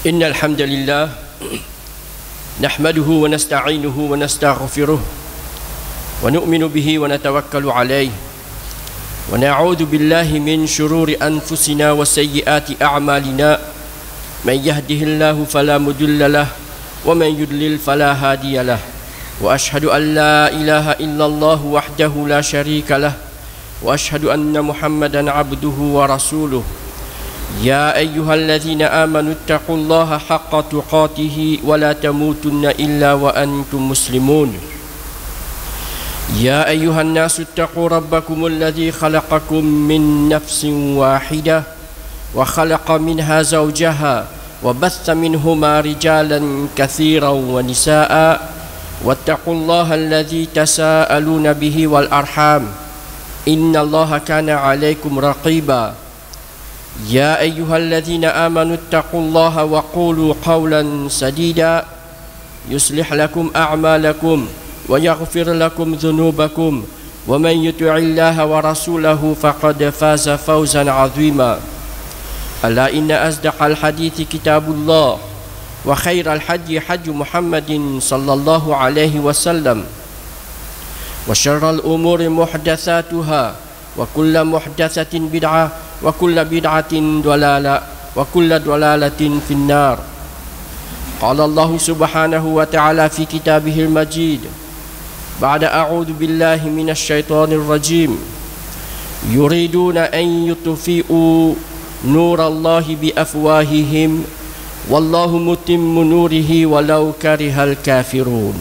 إن الحمد لله نحمده ونستعينه ونستغفره ونؤمن به ونتوكل عليه ونعوذ بالله من شرور أنفسنا وسيئات أعمالنا من يهده الله فلا مضل له ومن يضلل فلا هادي له وأشهد أن لا إله إلا الله وحده لا شريك له وأشهد أن محمدا عبده ورسوله يا أيها الذين آمنوا اتقوا الله حق تقاته ولا تموتن إلا وأنتم مسلمون يا أيها الناس اتقوا ربكم الذي خلقكم من نفس واحدة وخلق منها زوجها وبث منهما رجالا كثيرا ونساء واتقوا الله الذي تساءلون به والأرحام إن الله كان عليكم رقيبا يا أيها الذين آمنوا اتقوا الله وقولوا قولا سديدا يصلح لكم أعمالكم ويغفر لكم ذنوبكم ومن يطع الله ورسوله فقد فاز فوزا عظيما ألا إن أصدق الحديث كتاب الله وخير الحدي حدي محمد صلى الله عليه وسلم وشر الأمور محدثاتها وكل محدثة بدعة وكل بدعة ضلالة وكل ضلالة في النار قال الله سبحانه وتعالى في كتابه المجيد بعد أعوذ بالله من الشيطان الرجيم يريدون أن يطفئوا نور الله بأفواههم والله متم نوره ولو كره الكافرون.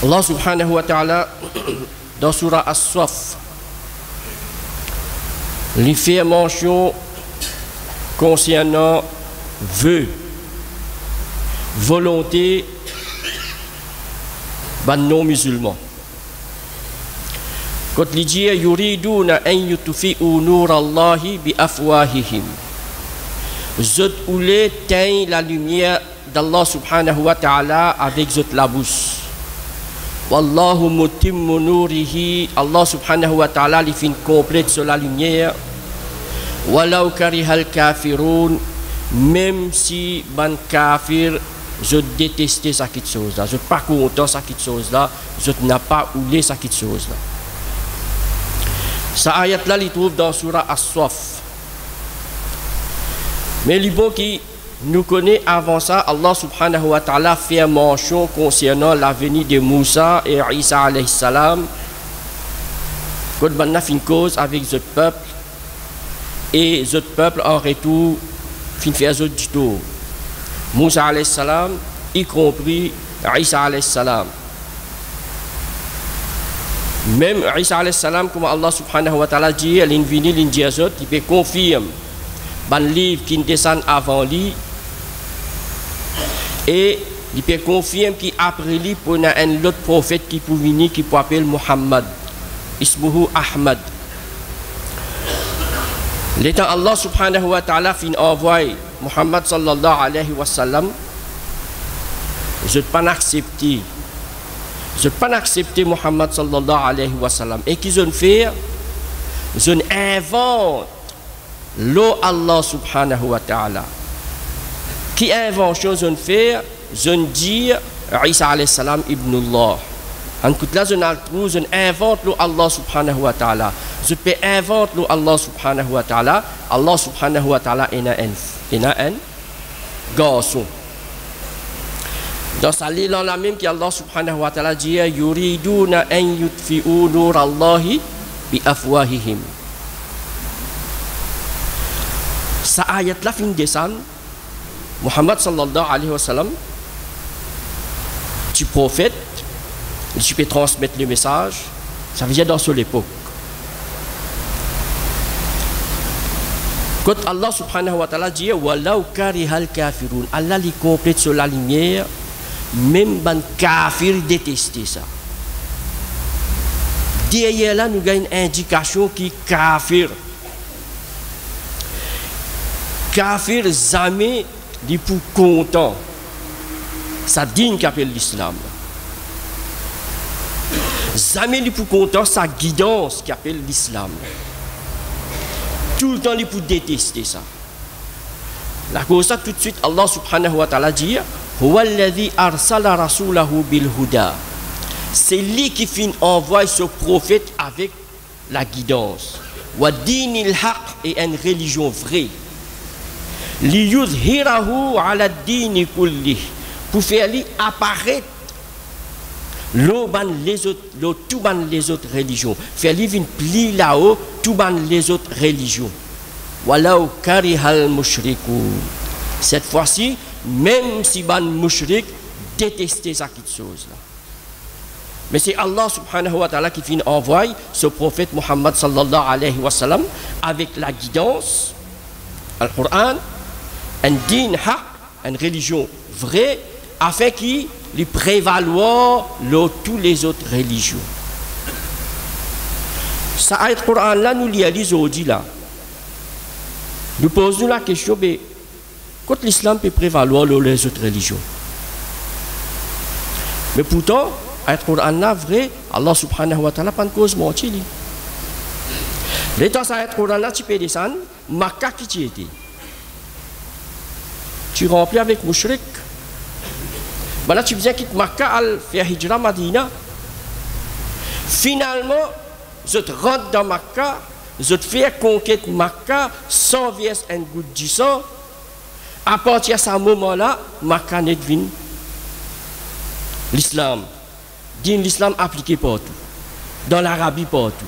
Allah subhanahu wa ta'ala dans surah As-Saff lui fait mention concernant vœu, volonté ban non-musulmans. Quand il dit yuriduna an yutfi'u nurallahi bi afwahihim, zot voulez teindre la lumière d'Allah subhanahu wa ta'ala avec zot la bouche. Wallahu mutimmu nurihi, Allah subhanahu wa ta'ala li fin complète sur la lumière. Walau karihal kafirun, même si ban kafir je détestais ça quelque chose là, je suis pas content ça quelque chose là, je n'ai pas voulu ça quelque chose là. Sa ayat là il trouve dans surah As-Saff. Mais les bons qui nous connaît avant ça, Allah subhanahu wa ta'ala fait mention concernant la venue de Moussa et Isa alayhi salam. Quand on a fait une cause avec ce peuple et ce peuple en retour fin fait un du tour. Moussa alayhi salam, y compris Isa alayhi salam. Même Isa alayhi salam, comme Allah subhanahu wa ta'ala dit, il est venu l'indiazot, il peut confirmer ban livre qui descend avant lui et il peut confirmer qu'après lui pour un autre prophète qui peut venir qui peut appeler Muhammad ismuhu Ahmad. L'état Allah subhanahu wa ta'ala fin envoie Muhammad sallallahu alayhi wa sallam, je ne pas accepter Muhammad sallallahu alayhi wa sallam et qu'ils ont fait, je invente l'eau Allah subhanahu wa ta'ala. Qui invention je fait, je dis Isa alayhi salam ibnullah. En tout cas, je invente l'eau Allah subhanahu wa ta'ala. Je peux inventer l'eau Allah subhanahu wa ta'ala. Allah subhanahu wa ta'ala est un garçon. Dans sa ligne la même qui Allah subhanahu wa ta'ala dit yuriduna an yutfi'u nurallahi bi afwahihim. Sa ayat la fin descend Muhammad sallallahu alayhi wa sallam, tu prophète, tu peux transmettre le message, ça vient dans son époque. Quand Allah subhanahu wa ta'ala dit walau karihal kafirun, Allah li complète sur la lumière, même ban kafir détestait ça. Derrière là nous avons une indication qui kafir jamais dit pour content ça digne qu'appelle l'islam, jamais dit pour content sa guidance qu'appelle l'islam. Tout le temps il pour détester ça. La cause ça, tout de suite, Allah subhanahu wa ta'ala dit Huwa alladhi arsala rasulahu bil huda. C'est lui qui fin envoie ce prophète avec la guidance. Wa dinil haq, et une religion vraie. Li yudhhirahu ala dini kulli. Pour faire lui apparaître les autres religions. Faire lui une pli là-haut, tout les autres religions. Walau karihal mushrikun. Cette fois-ci, même si ban mushrik détestait cette chose-là. Mais c'est Allah subhanahu wa ta'ala qui finit envoie ce prophète Muhammad sallallahu alayhi wa sallam avec la guidance, Al-Qur'an, un din haq, une religion vraie, afin qu'il lui prévaloir toutes les autres religions. Ça ayat Qur'an là, nous lisons aujourd'hui là. Nous posons la question, mais quand l'islam peut prévaloir les autres religions. Mais pourtant, ayat Qur'an là, vrai, Allah subhanahu wa ta'ala pas de cause mentir. L'état ayat Qur'an là, tu peux descendre, Makkah qui tu étais. Tu remplis avec mushrik. Voilà, tu viens quitter Makkah, al faire hijra Madina. Finalement, je te rentre dans Makkah, je te fais conquête Makkah sans verser un goutte de sang. À partir de ce moment-là, Makkah n'est devenu l'islam. Dit l'islam appliqué partout. Dans l'Arabie partout.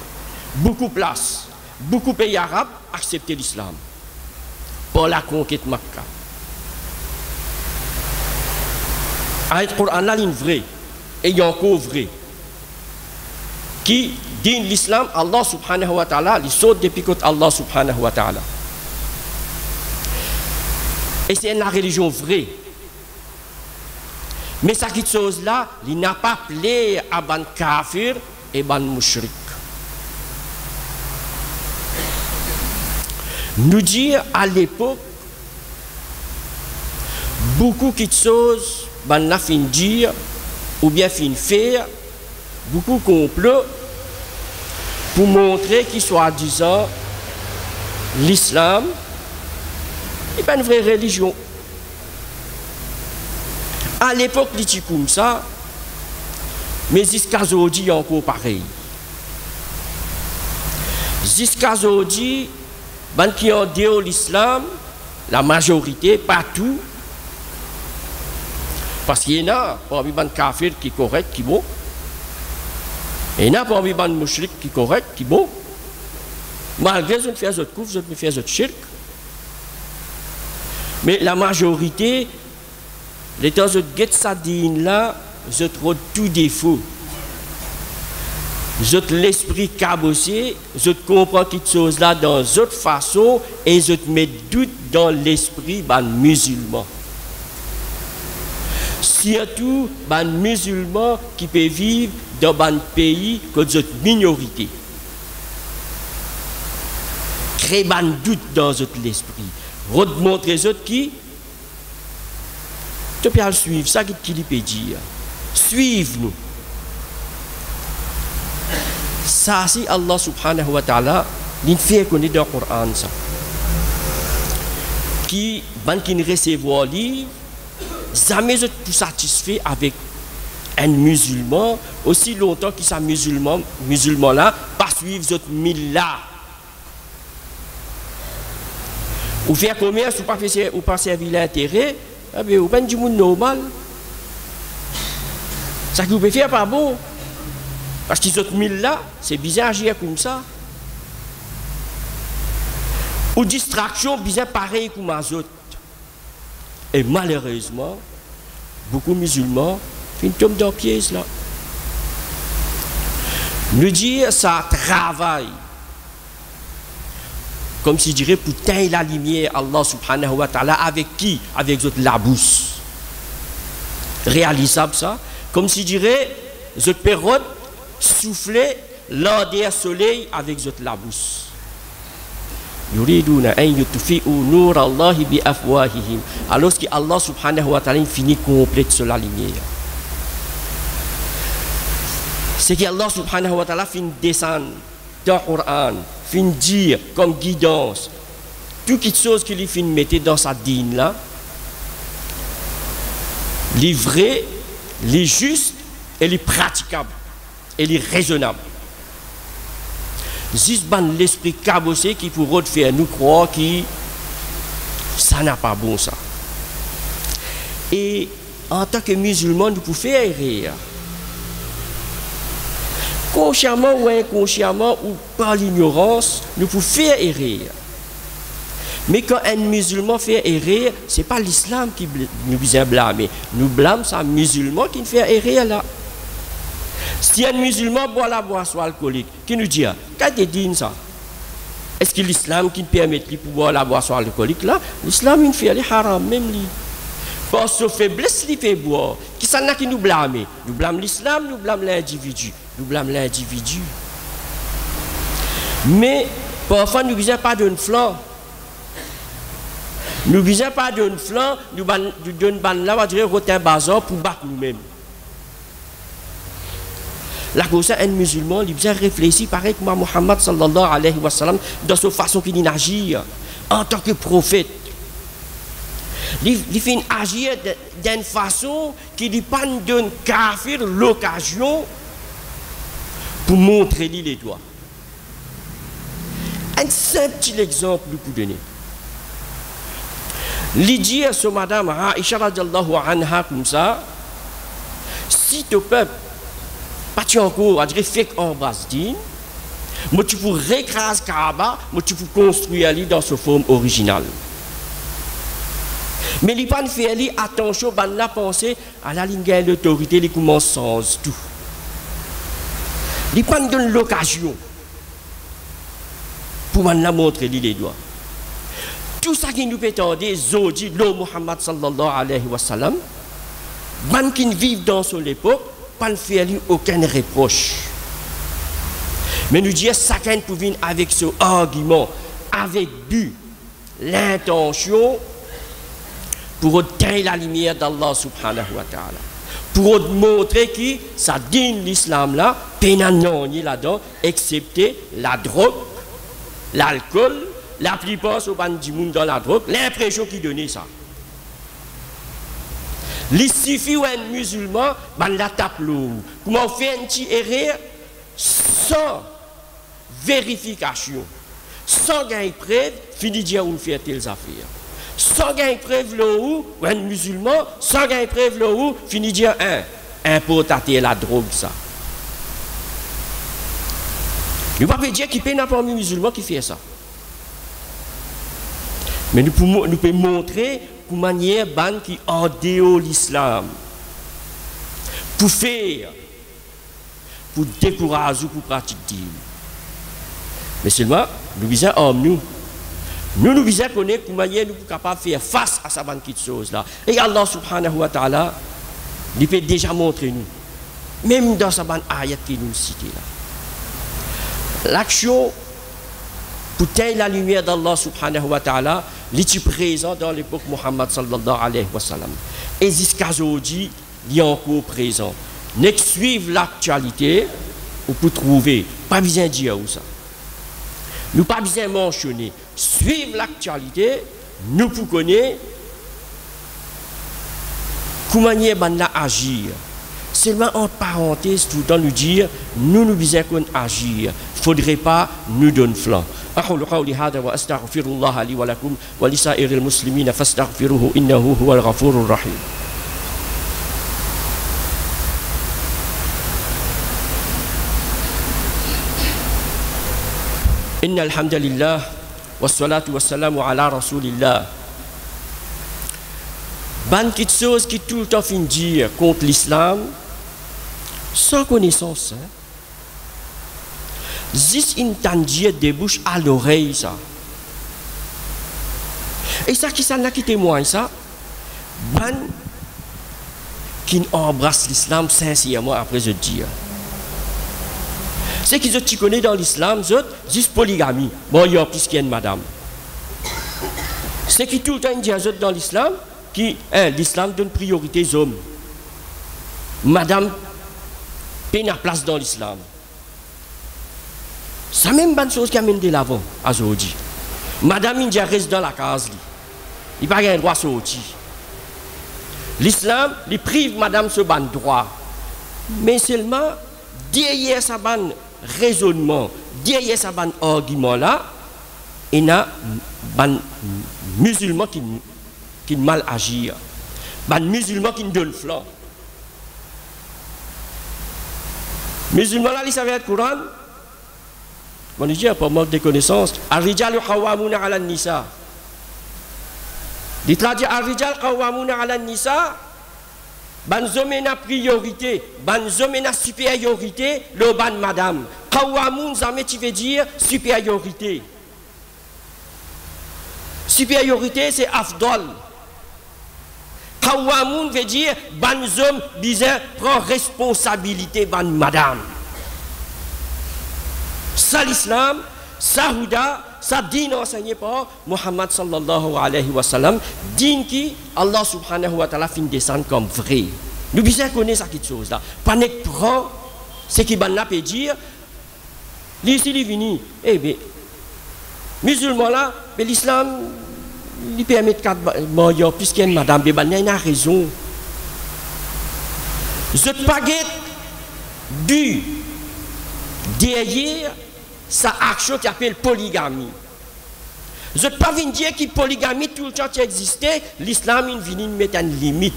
Beaucoup de places, beaucoup de pays arabes acceptent l'islam. Pour la conquête Makkah. Ayat Qur'an là, une vraie, et il y a encore vrai. Qui dit l'islam, Allah subhanahu wa ta'ala, il saute depuis que Allah subhanahu wa ta'ala. Et c'est la religion vraie. Mais ça qui chose là, il n'a pas plaît à ban kafir et ban mushrik. Nous dire à l'époque, beaucoup de choses, ban la fin dire, ou bien fin faire, beaucoup de complots, pour montrer qu'il soit disant l'islam n'est pas une vraie religion. À l'époque, il était comme ça, mais jusqu'à aujourd'hui, il y a encore pareil. Jusqu'à aujourd'hui, les qui ont dit l'islam, la majorité, pas tout, parce qu'il y en a parmi les kafirs qui sont corrects, qui sont bons. Et il y en a parmi les mouchriks qui sont corrects, qui sont bons. Malgré que je fais autre couf, je fais autre shirk. Mais la majorité, les temps de get sadine là, je trouve tout défaut. Je l'esprit cabossé, je comprends quelque chose là dans autre façon et je mets doute dans l'esprit des musulmans. Surtout les musulmans qui peuvent vivre dans un pays que une minorité. Créer un doute dans l'esprit. Remontrer les autres qui tu peux suivre ça qui peut dire. Suivez-nous. Ça c'est Allah subhanahu wa ta'ala il fait connaître dans le Coran ça. Qui ne recevoir livre jamais je suis satisfait avec un musulman aussi longtemps que ce musulman là pas suivre cette mille-là. Ou faire commerce ou pas servir l'intérêt, ou pas du monde normal. Ça que vous pouvez faire pas bon. Parce que les autres mille-là, c'est bizarre agir comme ça. Ou distraction, bizarre pareil comme les autres. Et malheureusement, beaucoup de musulmans tombent dans le piège là. Nous dire ça travaille. Comme si je dirais pour teindre la lumière, Allah subhanahu wa ta'ala, avec qui? Avec la bouche. Réalisable ça. Comme si je dirais, je période souffler l'ordre soleil avec la bouche. Yuriduna an yutfi'u nur Allah bi afwahihim. Alors que Allah subhanahu wa ta'ala finit complète sur la lumière. C'est que Allah subhanahu wa ta'ala finit descendre dans le Coran, finit dire comme guidance. toute chose qu'il fin mettait dans sa dîne là, les vrais, les justes et les praticables et les raisonnables. Juste l'esprit cabossé qui pourrait faire nous croire que ça n'a pas bon ça. Et en tant que musulmans, nous pouvons faire erreur. Consciemment ou inconsciemment ou par l'ignorance, nous pouvons faire erreur. Mais quand un musulman fait erreur, ce n'est pas l'islam qui nous vient blâmer. Nous blâmons un musulman qui fait erreur là. Si un musulman boit la boisson alcoolique, qui nous dit, qu'est-ce que dit ça? Est-ce que l'islam qui permet de boire la boisson alcoolique là? L'islam il fait les haram même lui. Parce que faiblesse il fait boire. Qui s'en a qui nous blâme? Nous blâmons l'islam, nous blâmons l'individu. Nous blâmons l'individu. Mais parfois nous ne visons pas d'un flanc. Nous ne visons pas d'un flanc, nous donnons là, on va dire, un bazar pour battre nous-mêmes. Là, comme ça, un musulman, il vient réfléchir pareil que Muhammad sallallahu alayhi wa sallam, dans sa façon qu'il agit en tant que prophète. Il fait agir d'une façon qui lui donne kafir l'occasion pour montrer lui les doigts. Un simple petit exemple pour donner. Il dit à ce madame Aïcha radiallahu anha comme ça, si ton peuple pas encore à dire fait en Brasdine, moi tu peux récraser Kaaba, moi tu peux construire ali dans sa forme originale. Mais il pas fait ali attention ban la pensée à la ligne de l'autorité, il commence sans tout. Il pas donne l'occasion pour man la montrer les doigts. Tout ça qui nous peut attendre, Zodi, l'eau Muhammad sallallahu alayhi wa sallam, ban qui vivent dans son époque, pas ne fait aucun reproche. Mais nous disons chacun peut venir avec ce argument, avec but, l'intention pour obtenir la lumière d'Allah subhanahu wa ta'ala. Pour montrer que ça digne l'islam là, pénanant là-dedans, excepté la drogue, l'alcool, la plupart au ban du monde dans la drogue, l'impression qui donnait ça. Il suffit un musulman, ben la tape l'eau. Comment faire un petit erreur sans vérification, sans gain preuve, finit dire où faire telles affaires. Sans gain preuve l'eau, un musulman, sans gain preuve l'eau, finit dire importer la drogue ça. Nous ne pouvons pas dire qu'il n'y a pas un musulman qui fait ça. Mais nous pouvons montrer une manière qui endéo l'islam. Pour faire, pour décourager, pour pratiquer. Mais seulement, nous visons hommes, nous visons connaître une manière nous sommes capables de faire face à cette petite chose-là. Et Allah subhanahu wa ta'ala, il peut déjà montrer nous. Même dans cette ayat qui nous cite là. L'action pour teindre la lumière d'Allah subhanahu wa ta'ala, il est présent dans l'époque Muhammad sallallahu alayhi wa sallam. Et jusqu'à aujourd'hui, il est encore présent. N'est que suivre l'actualité, ou pour trouver, pas besoin de dire où ça. Nous pas besoin de mentionner. Suivre l'actualité, nous pouvons connaître comment on agir. Seulement entre parenthèses, tout le temps nous dire, nous devons agir. Il ne faudrait pas nous donner flanc. أقول قولي هذا وأستغفر الله لي ولكم ولسائر المسلمين فاستغفروه إنه هو الغفور الرحيم. إن الحمد لله والصلاة والسلام على رسول الله. Ban quelque chose qui tout le temps finit dire contre l'islam sans connaissance. Juste une tangente débouche à l'oreille ça. Et ça qui s'en a qui témoigne ça, ban qui embrasse l'islam sincèrement après je dire. C'est qu'ils tu connais dans l'islam, juste polygamie. Bon, il y a plus qu'une madame. C'est qui tout le temps disent dans l'islam, qui l'islam donne priorité aux hommes. Madame peine à place dans l'islam. C'est même bonne chose qui amène de l'avant à aujourd'hui. Madame India reste dans la case. Il n'a pas le droit de sortir. L'islam, il prive madame ce ban droit. Mais seulement, derrière sa ban raisonnement, derrière sa ban argument là, il y a ban musulman qui mal agir. Ban musulman qui donne flanc. Musulman là, il savait le Coran. On dit, par manque de connaissances, Ar-Rijal qawwamuna 'ala an-nisa. Il traduit Ar-Rijal qawwamuna 'ala an-nisa. Ban hommes na priorité, ban hommes na supériorité, le ban madame. Qawwamun, ça veut dire supériorité. Supériorité, c'est afdal. Qawwamun veut dire ban homme bizarre prend responsabilité ban madame. Ça l'islam, ça Houda, ça dîne enseigné par Muhammad sallallahu alayhi wa sallam, dîne qui Allah subhanahu wa ta'ala fin descendre comme vrai. Nous bien connaître ça quelque chose là. Pas n'est prend ce qui ban peut dire. L'ici il vini, eh bien, musulman là, mais l'islam il permet de marier puisqu'il y a une madame, mais il a raison. Je paguette du derrière sa action qui appelle polygamie. Je ne peux pas dire que polygamie tout le temps qui existait, l'islam il vient mettre une limite.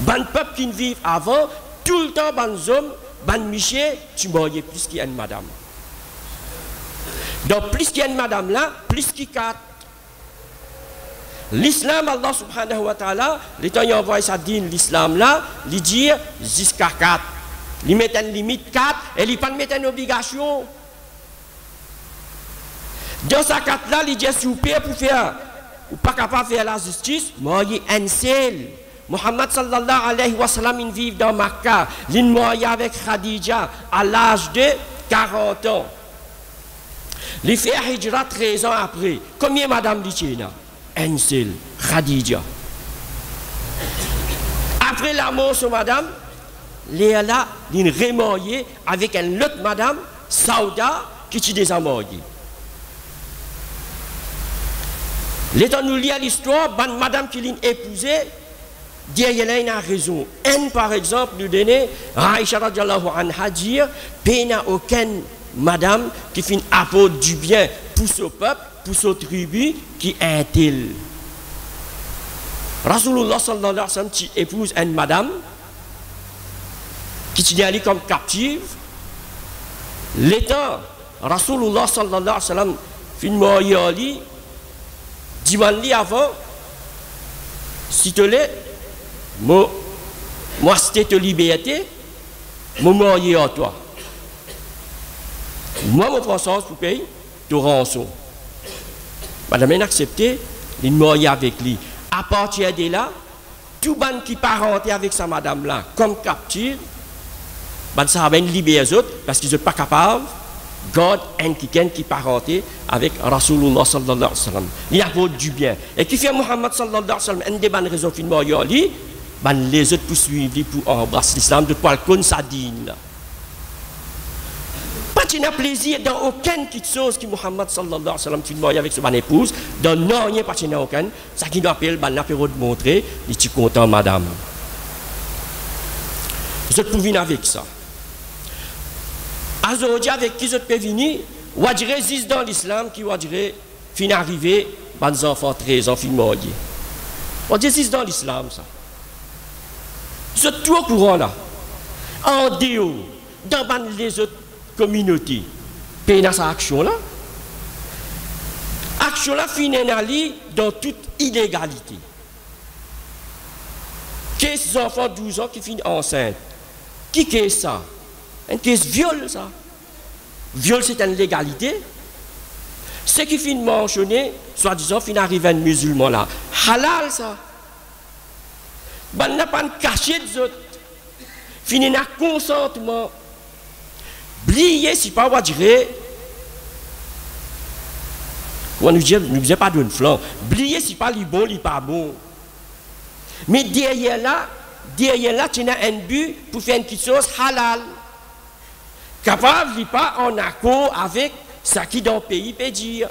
Ban peuple qui vivent avant, tout le temps ban hommes, ban miché, tu maries plus qu'il y a une madame. Donc plus qu'il y a une madame là, plus qu'il y a 4. L'islam, Allah subhanahu wa ta'ala, l'étant il envoie sa dîne, l'islam là, il dit jusqu'à 4. Il met une limite 4 et il ne pas mettre une obligation. Dans sa 4 là, il dit souper pour faire, ou pas capable de faire la justice, marier un seul. Muhammad sallallahu alayhi wa sallam, il vit dans Makkah, il marié avec Khadija à l'âge de 40 ans. Il fait hijra 13 ans après. Combien madame dit là? Un seul, Khadija. Après la mort de madame, Léala, il remarié avec une autre madame, Saouda, qui est déjà mariée. L'étant nous lit à l'histoire, madame qui l'a épousée, derrière là, il a raison. Elle, par exemple, nous donnait, Aïcha radiallahu anha dire, il n'y a aucune madame qui fait un apôtre du bien pour ce peuple, pour ce tribu, qui est un tel. Rasulullah sallallahu alayhi wa sallam, qui épouse une madame, qui est allée comme captive. L'état, Rasulullah sallallahu alayhi wa sallam, fin marié, dit-lui avant, si tu l'es, moi c'était te liberté, moi marié à toi. Moi, mon François, pour payer, te rançon. Madame a accepté, il marié avec lui. À partir de là, tout le monde qui parenté avec sa madame là, comme captive, ça va libérer les autres parce qu'ils ne sont pas capables de garder un qui parenté avec Rasulullah sallallahu alayhi wa sallam. Il apporte du bien. Et qui fait Muhammad sallallahu alayhi wa sallam, une des bonnes raisons qu'il m'a dit, les autres poursuivent pour embrasser l'islam, de quoi le con sa dîne. Pas de plaisir dans aucune chose que Muhammad sallallahu alayhi wa sallam fait marié avec son épouse, dans non rien pas de aucun. Ça qui nous appelle, l'apéro de montrer, il est content madame. Vous êtes pour venir avec ça. Aujourd'hui, avec qui je peux venir, ou à dire résiste dans l'islam, qui ou à dire fin arrivé, les enfants 13 ans, fin mariés. On dit résiste dans l'islam, ça. Vous êtes tout au courant là. En dehors, dans les autres communautés, pays dans sa action là. Action là, finit dans toute illégalité. 15 enfants 12 ans qui finissent enceintes. Qui est ça? Un case viol, ça. Viol, c'est une légalité. Ce qui finit mentionné, soi-disant, finit arrivé un musulman là. Halal, ça. Ben, n'a pas caché des autres. Finit un consentement. Blier, si pas, on dirait. On nous dit pas d'un flanc. Blier, si pas, il bon, il pas bon. Mais derrière là, tu as un but pour faire une petite chose halal. Capable de pas en accord avec ce qui dans le pays peut dire.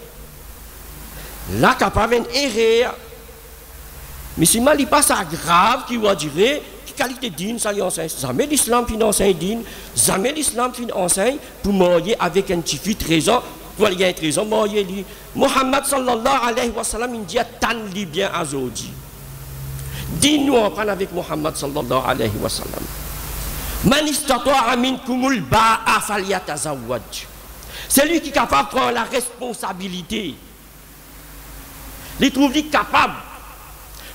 là capable d'errer. Mais si mal il passe à grave qui va dire qui qualité digne ça lui enseigne. Jamais l'islam fin enseigne digne, jamais l'islam fin enseigne pour marier avec un petit fille 13 ans, pour il y a 13 ans marier lui. Muhammad sallallahu alayhi wa sallam il dit tan li bien azodi. Dis-nous en prendre avec Muhammad sallallahu alayhi wa sallam. Man istata'a minkumul ba'a falyatazawwaj. C'est lui qui est capable de prendre la responsabilité. Il trouve lui capable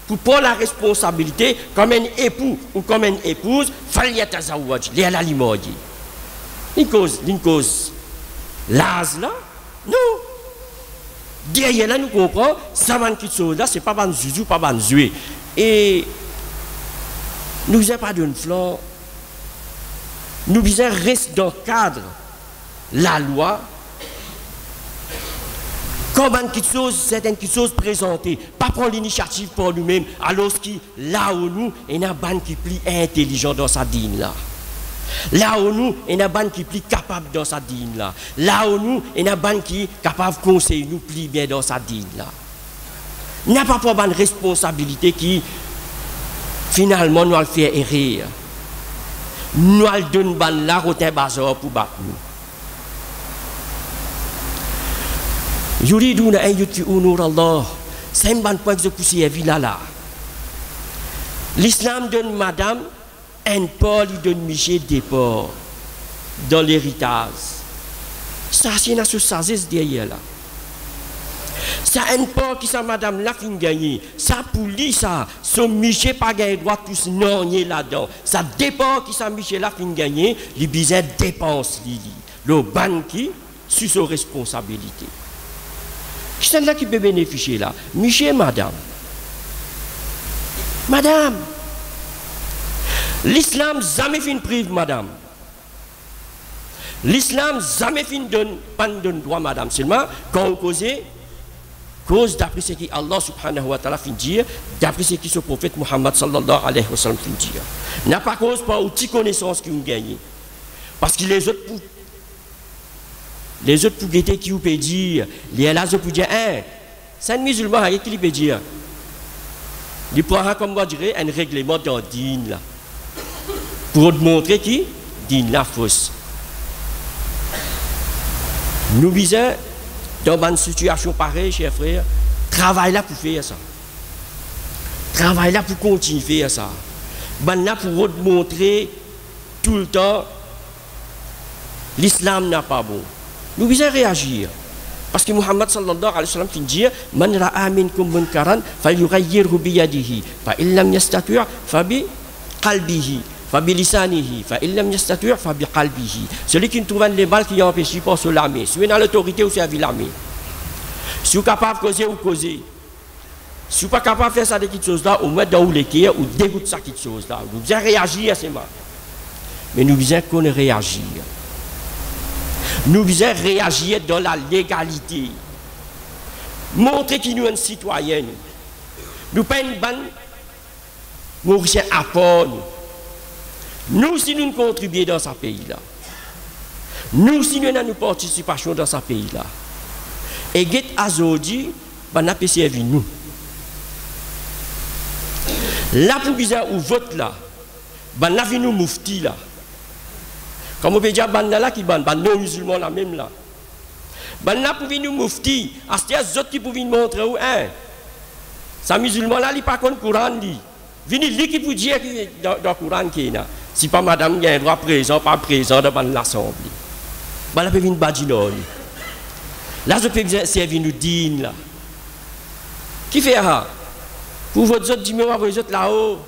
pour prendre la responsabilité comme un époux ou comme une épouse, falyatazawwaj, les à la limoyer. Une cause. L'âge là, non. Derrière là, nous comprenons, ça va qui chose là, c'est pas ban zouzou, pas ban zoué. Et nous n'avons pas d'une flanc. Nous devons rester dans le cadre la loi. Comme certaines choses présentées, pas prendre l'initiative pour nous-mêmes, alors que là où nous, il y a un ban qui est plus intelligent dans sa dîne là. Là où nous, il y a un ban qui est plus capable dans sa dîne là. Là où nous, il y a un ban qui est capable de conseiller nous plus bien dans sa dîne là. Il n'y a pas de responsabilité qui, finalement, nous allons faire errer. Nous allons donner une ban là, rotin bazar pour battre nous. Yuriduna an yutfi'u nur Allah. C'est un bon point que je pousse là. L'islam donne madame un Paul, il donne Michel départ dans l'héritage. Ça, c'est une sagesse derrière là. Ça, un Paul qui sa madame la fin gagné. Ça, pour lui, ça, son Michel pas gagné droit tous non là-dedans. Ça départ qui sa Michel la fin gagné, les bizarres dépenses le ban qui sur ses responsabilités. C'est là qui peut bénéficier là. Michel, madame. Madame. L'islam jamais fin prive madame. L'islam jamais fin donne pas donne droit madame. Seulement quand on cause d'après ce qui Allah subhanahu wa ta'ala fin dire, d'après ce qui ce prophète Muhammad sallallahu alayhi wa sallam fin dire. N'a pas cause pas outil connaissance qui ont gagné. Parce que les autres pour guetter qui vous peut dire, les là pour dire c'est un musulman qui peut dire. Il prend comme moi dirais un règlement dans dîne là. Pour montrer qui dîne la fausse. Nous visons dans une situation pareille, chers frères, travail là pour faire ça. Travail là pour continuer à faire ça. Ben là pour montrer tout le temps l'islam n'a pas bon. Nous devons réagir. Parce que Muhammad sallallahu alayhi wa sallam fin dire Man ra'a minkum munkaran falyughayyirhu bi yadihi fa in lam yastati' fa bi qalbihi fa bi lisanihi fa in lam yastati' fa bi qalbihi. Celui qui trouve les balles qui empêchent pas sur l'armée. Si vous êtes dans l'autorité ou servir l'armée. Si vous êtes capable de causer ou causer. Si vous n'êtes pas capable de faire ça de quelque chose là, au moins dans les quais ou dégoûte ça quelque chose là. Nous devons réagir à ces mal. Mais nous devons qu'on réagir. Nous devons réagir dans la légalité. Montrer qu'il nous sommes citoyens. Nous ne sommes pas nous apport. Nous, si nous contribuons dans ce pays-là. Nous, si nous avons une participation dans ce pays-là. Et Get Azodi, nous avons servi nous. Là, pour bizarre, ou vote là, nous avons nous moufti là. Comme on peut dire, là qui ban, non musulmans là même là. Là pour nous moufti, à ce qu'il y a autres qui peuvent nous montrer où un. Ça musulman là, il pas contre Coran li. Vini li qui peut dire dans le Coran qui est là. Si pas madame il y a un droit présent, pas présent dans l'assemblée. Là peut venir badino. Là je peux servir nous digne là. Qui fait ça? Pour votre autres dis moi vous autres là-haut.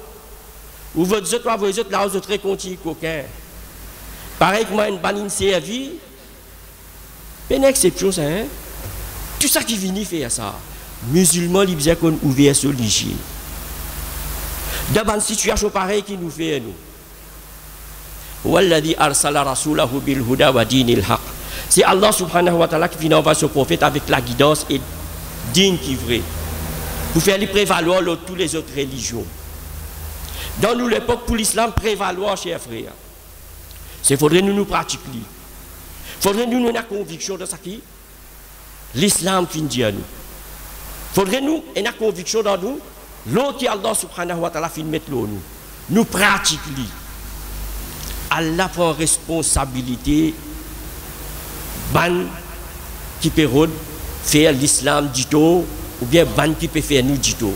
Ou votre autres vous autres là-haut, vous très continue coquin. Pareil que moi, une banine servie, une exception, ça, hein? Tout ça qui vient faire ça. Musulmans, ils disent qu'on ouvert sur l'hygiène. Dans une situation pareille qui nous fait, nous. Walladhi arsala rasulahu bil huda wa dinil haq. C'est Allah subhanahu wa ta'ala qui vient envoyer son prophète avec la guidance et digne qui est vrai. Pour faire les prévaloir toutes les autres religions. Dans nous, l'époque, pour l'islam, prévaloir, chers frères. Il faudrait nous pratiquer. Il faudrait nous avoir conviction de ça qui l'islam finit à nous. Faudrait nous, et la conviction dans nous, l'autre qui Allah subhanahu wa ta'ala fait mettre nous. Nous pratiquons. Allah prend responsabilité ban qui peut faire l'islam du tout, ou bien ban qui peut faire nous du tout.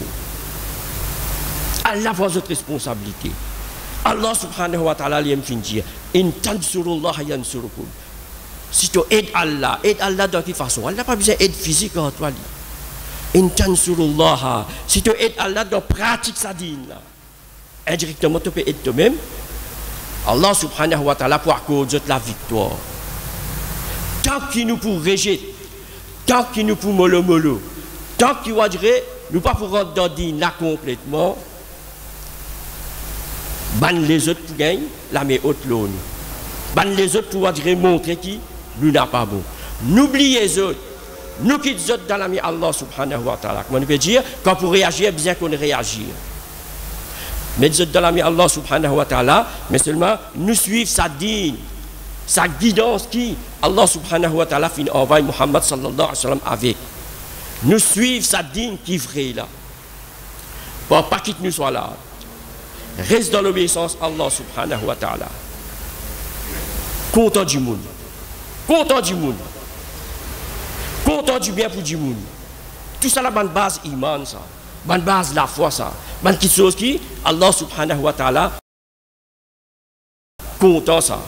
Allah prend cette responsabilité. Allah subhanahu wa ta'ala lui fait dire in tansurullah yansurukum. Si tu aides Allah de quelle façon? Allah n'a pas besoin d'aide physique en toi. In tansurullah, si tu aides Allah dans pratique sa dîne là, indirectement tu peux aider toi-même. Allah subhanahu wa ta'ala pour accorder la victoire. Tant qu'il nous pour rejeter, tant qu'il nous pour mollo, tant qu'il va dire nous pas pour rentrer dans la dîne là complètement, ban les autres pour gagner la mais haute l'eau. Ban les autres pour dire montrer qui nous n'a pas bon. N'oubliez les autres. Nous qui sommes dans l'ami Allah subhanahu wa ta'ala. Comment on peut dire, quand pour réagir, bien qu'on réagisse. Mais nous sommes dans l'ami Allah subhanahu wa ta'ala, mais seulement nous suivons sa dîne, sa guidance qui, Allah subhanahu wa ta'ala, fin envoie Muhammad sallallahu alayhi wa sallam avec. Nous suivons sa dîne qui est vraie là. Pour pas qu'il nous soit là. Reste dans l'obéissance Allah subhanahu wa ta'ala. Content du monde. Content du monde. Content du bien pour du monde. Tout ça, la bonne base iman, ça. Bonne base la foi, ça. Bonne petite chose qui, Allah subhanahu wa ta'ala, content ça.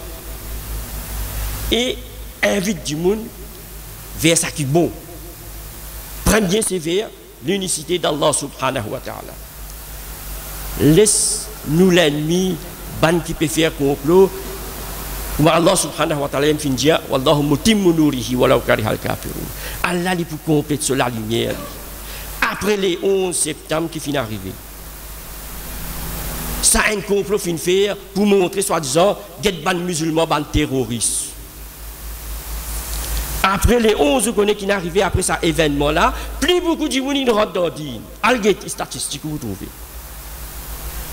Et invite du monde vers ça qui est bon. Prends bien ces vers l'unicité d'Allah subhanahu wa ta'ala. Laisse-nous l'ennemi, ban qui peut faire complot. Comme Allah subhanahu wa ta'ala me dit, Wallahu mutimmu nurihi walau karihal kafirun. Allah est pour compléter sur la lumière. Après les 11 septembre qui finit d'arriver. Ça un complot fin faire pour montrer soi-disant get ban musulman, ban terroriste. Après les 11 qu'on est qui n'arrivé après cet événement là, plus beaucoup de gens ne rentrent dans le dîne. Alget statistique vous trouvez.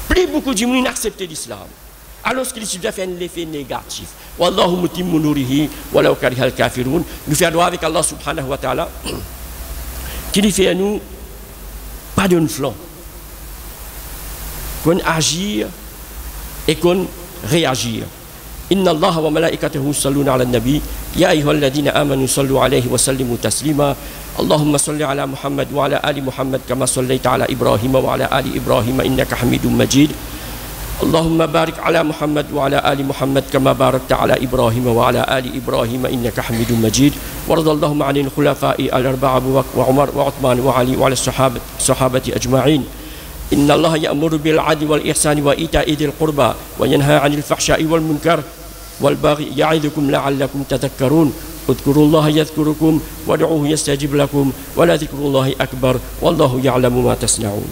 Plus beaucoup de gens n'acceptent l'islam. Alors qu'il suffit de faire un effet négatif. Wallahu mutimmu nurihi walau karihal kafirun. Nous faisons droit avec Allah subhanahu wa ta'ala qui nous fait à nous pas d'un flanc. Qu'on agir et qu'on réagir. Inna Allah wa malaikatahu yusalluna ala nabi ya ayyuhalladhina amanu sallu alayhi wa sallimu taslima. Allahumma salli ala Muhammad wa ala ali Muhammad kama sallaita ala Ibrahim wa ala ali Ibrahim innaka Hamidum Majid. اللهم بارك على محمد وعلى آل محمد كما باركت على إبراهيم وعلى آل إبراهيم إنك حميد مجيد وارض اللهم عن الخلفاء الأربعة أبو بكر وعمر وعثمان وعلي وعلى الصحابة أجمعين إن الله يأمر بالعدل والإحسان وإيتاء ذي القربى وينهى عن الفحشاء والمنكر والبغي يعظكم لعلكم تذكرون اذكروا الله يذكركم وادعوه يستجب لكم ولذكر الله أكبر والله يعلم ما تصنعون.